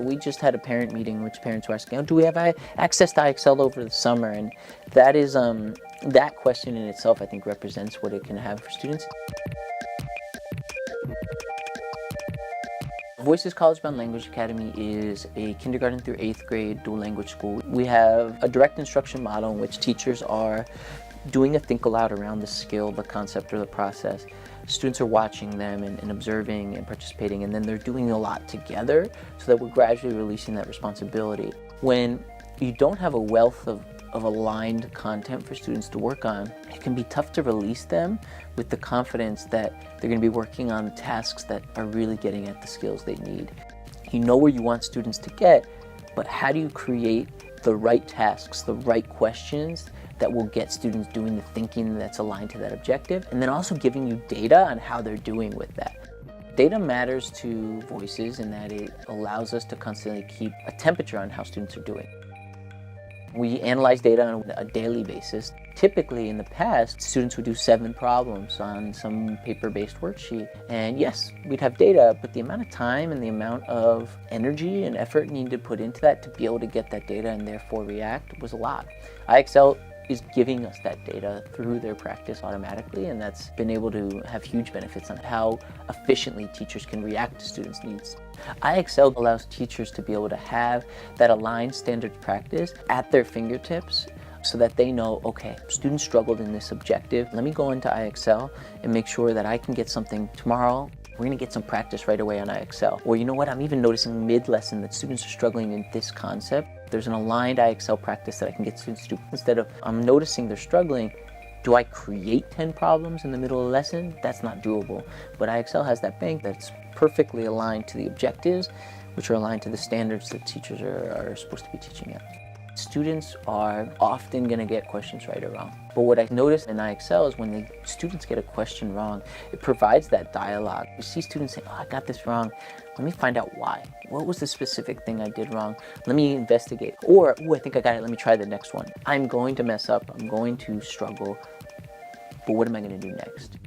We just had a parent meeting in which parents were asking, oh, do we have access to IXL over the summer? And that is, that question in itself, I think, represents what it can have for students. Voices College-Bound Language Academy is a kindergarten through 8th grade dual language school. We have a direct instruction model in which teachers are doing a think aloud around the skill, the concept, or the process. Students are watching them and observing and participating, and then they're doing a lot together so that we're gradually releasing that responsibility. When you don't have a wealth of aligned content for students to work on, it can be tough to release them with the confidence that they're going to be working on tasks that are really getting at the skills they need. You know where you want students to get, but how do you create the right tasks, the right questions that will get students doing the thinking that's aligned to that objective, and then also giving you data on how they're doing with that. Data matters to Voices in that it allows us to constantly keep a temperature on how students are doing. We analyze data on a daily basis. Typically in the past, students would do 7 problems on some paper-based worksheet. And yes, we'd have data, but the amount of time and the amount of energy and effort needed to put into that to be able to get that data and therefore react was a lot. IXL is giving us that data through their practice automatically, and that's been able to have huge benefits on how efficiently teachers can react to students' needs. IXL allows teachers to be able to have that aligned standard practice at their fingertips so that they know, okay, students struggled in this objective. Let me go into IXL and make sure that I can get something tomorrow. We're going to get some practice right away on IXL. Or you know what, I'm even noticing mid-lesson that students are struggling in this concept. There's an aligned IXL practice that I can get students to do. Instead of, I'm noticing they're struggling, do I create 10 problems in the middle of the lesson? That's not doable. But IXL has that bank that's perfectly aligned to the objectives, which are aligned to the standards that teachers are supposed to be teaching at. Students are often going to get questions right or wrong. But what I noticed in IXL is when the students get a question wrong, it provides that dialogue. You see students say, oh, I got this wrong. Let me find out why. What was the specific thing I did wrong? Let me investigate. Or, oh, I think I got it. Let me try the next one. I'm going to mess up. I'm going to struggle. But what am I going to do next?